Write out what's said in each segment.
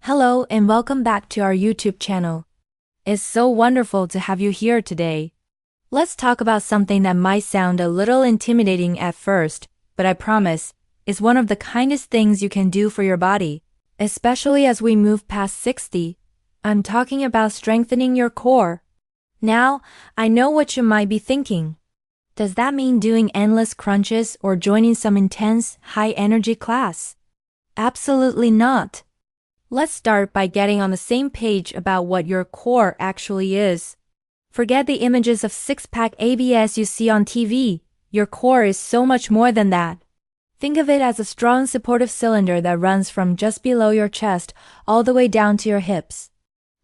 Hello and welcome back to our YouTube channel. It's so wonderful to have you here today. Let's talk about something that might sound a little intimidating at first, but I promise, is one of the kindest things you can do for your body, especially as we move past 60. I'm talking about strengthening your core. Now, I know what you might be thinking. Does that mean doing endless crunches or joining some intense, high-energy class? Absolutely not. Let's start by getting on the same page about what your core actually is. Forget the images of six-pack abs you see on TV. Your core is so much more than that. Think of it as a strong supportive cylinder that runs from just below your chest all the way down to your hips.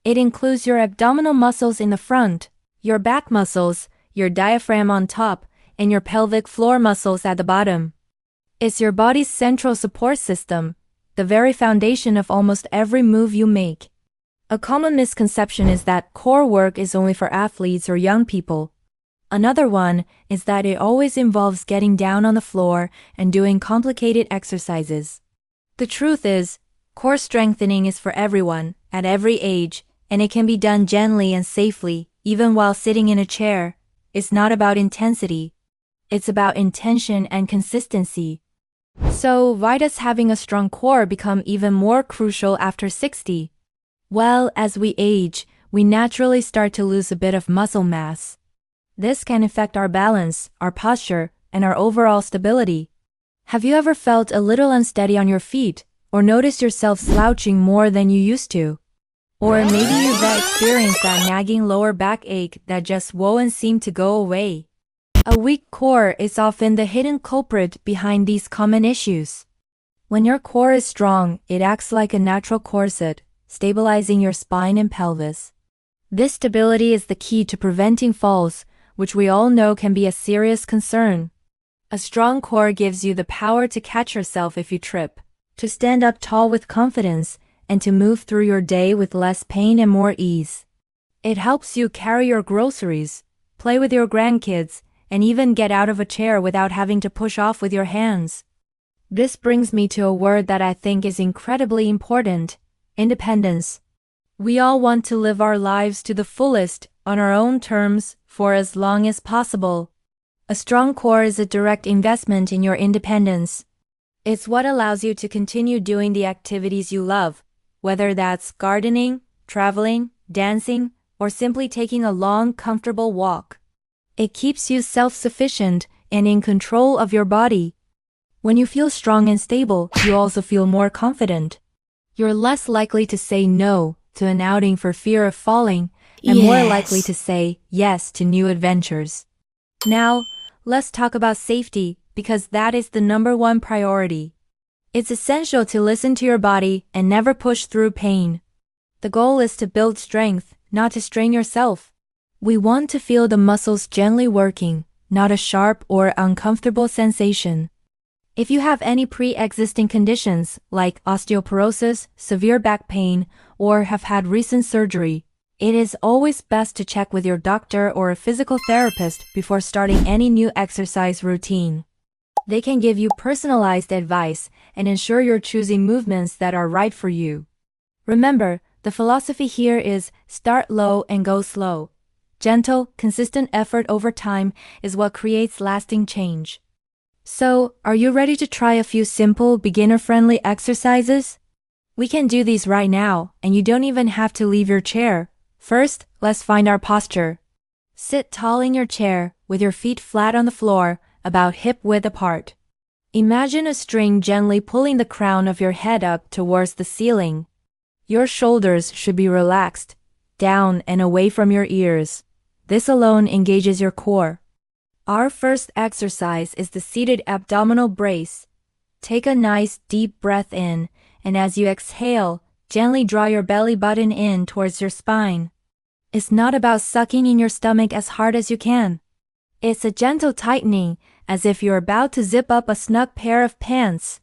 It includes your abdominal muscles in the front, your back muscles, your diaphragm on top, and your pelvic floor muscles at the bottom. It's your body's central support system, the very foundation of almost every move you make. A common misconception is that core work is only for athletes or young people. Another one is that it always involves getting down on the floor and doing complicated exercises. The truth is, core strengthening is for everyone, at every age, and it can be done gently and safely, even while sitting in a chair. It's not about intensity. It's about intention and consistency. So, why does having a strong core become even more crucial after 60? Well, as we age, we naturally start to lose a bit of muscle mass. This can affect our balance, our posture, and our overall stability. Have you ever felt a little unsteady on your feet, or noticed yourself slouching more than you used to? Or maybe you've experienced that nagging lower back ache that just won't seem to go away. A weak core is often the hidden culprit behind these common issues. When your core is strong, it acts like a natural corset, stabilizing your spine and pelvis. This stability is the key to preventing falls, which we all know can be a serious concern. A strong core gives you the power to catch yourself if you trip, to stand up tall with confidence, and to move through your day with less pain and more ease. It helps you carry your groceries, play with your grandkids, and even get out of a chair without having to push off with your hands. This brings me to a word that I think is incredibly important: independence. We all want to live our lives to the fullest, on our own terms, for as long as possible. A strong core is a direct investment in your independence. It's what allows you to continue doing the activities you love, whether that's gardening, traveling, dancing, or simply taking a long, comfortable walk. It keeps you self-sufficient and in control of your body. When you feel strong and stable, you also feel more confident. You're less likely to say no to an outing for fear of falling, and more likely to say yes to new adventures. Now, let's talk about safety, because that is the #1 priority. It's essential to listen to your body and never push through pain. The goal is to build strength, not to strain yourself. We want to feel the muscles gently working, not a sharp or uncomfortable sensation. If you have any pre-existing conditions like osteoporosis, severe back pain, or have had recent surgery, it is always best to check with your doctor or a physical therapist before starting any new exercise routine. They can give you personalized advice and ensure you're choosing movements that are right for you. Remember, the philosophy here is start low and go slow. Gentle, consistent effort over time is what creates lasting change. So, are you ready to try a few simple, beginner-friendly exercises? We can do these right now, and you don't even have to leave your chair. First, let's find our posture. Sit tall in your chair, with your feet flat on the floor, about hip-width apart. Imagine a string gently pulling the crown of your head up towards the ceiling. Your shoulders should be relaxed, down and away from your ears. This alone engages your core. Our first exercise is the seated abdominal brace. Take a nice deep breath in, and as you exhale, gently draw your belly button in towards your spine. It's not about sucking in your stomach as hard as you can. It's a gentle tightening, as if you're about to zip up a snug pair of pants.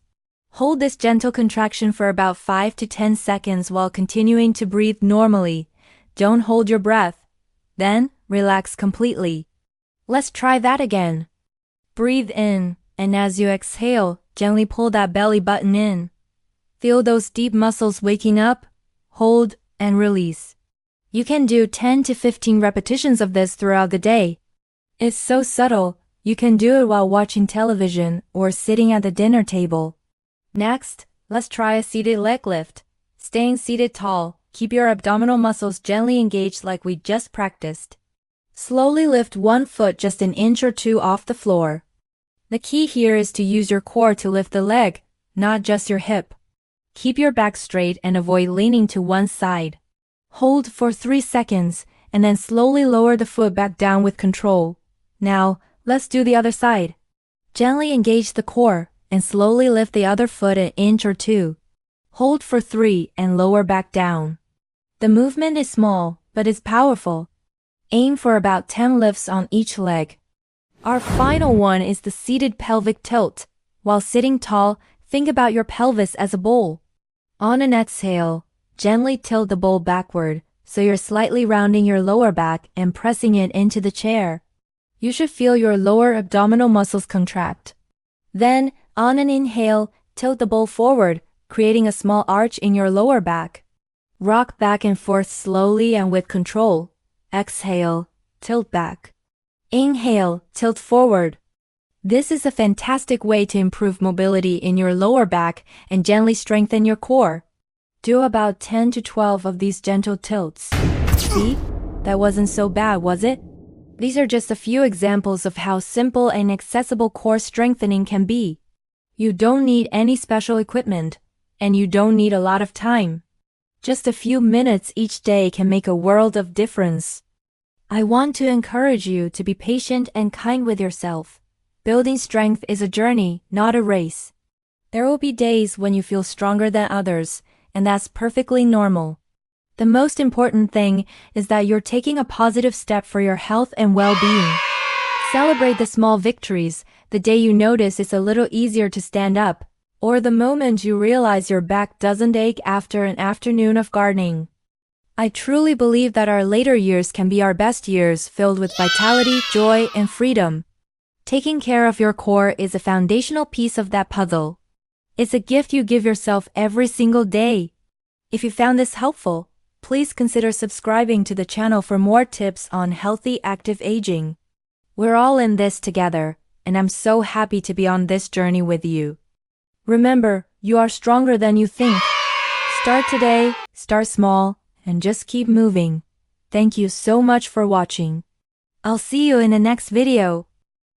Hold this gentle contraction for about 5 to 10 seconds while continuing to breathe normally. Don't hold your breath. Then, relax completely. Let's try that again. Breathe in, and as you exhale, gently pull that belly button in. Feel those deep muscles waking up, hold, and release. You can do 10 to 15 repetitions of this throughout the day. It's so subtle, you can do it while watching television or sitting at the dinner table. Next, let's try a seated leg lift. Staying seated tall, keep your abdominal muscles gently engaged like we just practiced. Slowly lift one foot just an inch or two off the floor. The key here is to use your core to lift the leg, not just your hip. Keep your back straight and avoid leaning to one side. Hold for 3 seconds, and then slowly lower the foot back down with control. Now, let's do the other side. Gently engage the core, and slowly lift the other foot an inch or two. Hold for 3 and lower back down. The movement is small, but it's powerful. Aim for about 10 lifts on each leg. Our final one is the seated pelvic tilt. While sitting tall, think about your pelvis as a bowl. On an exhale, gently tilt the bowl backward, so you're slightly rounding your lower back and pressing it into the chair. You should feel your lower abdominal muscles contract. Then, on an inhale, tilt the bowl forward, creating a small arch in your lower back. Rock back and forth slowly and with control. Exhale, tilt back. Inhale, tilt forward. This is a fantastic way to improve mobility in your lower back and gently strengthen your core. Do about 10 to 12 of these gentle tilts. See? That wasn't so bad, was it? These are just a few examples of how simple and accessible core strengthening can be. You don't need any special equipment, and you don't need a lot of time. Just a few minutes each day can make a world of difference. I want to encourage you to be patient and kind with yourself. Building strength is a journey, not a race. There will be days when you feel stronger than others, and that's perfectly normal. The most important thing is that you're taking a positive step for your health and well-being. Celebrate the small victories, the day you notice it's a little easier to stand up, or the moment you realize your back doesn't ache after an afternoon of gardening. I truly believe that our later years can be our best years, filled with vitality, joy, and freedom. Taking care of your core is a foundational piece of that puzzle. It's a gift you give yourself every single day. If you found this helpful, please consider subscribing to the channel for more tips on healthy, active aging. We're all in this together, and I'm so happy to be on this journey with you. Remember, you are stronger than you think. Start today, start small, and just keep moving. Thank you so much for watching. I'll see you in the next video.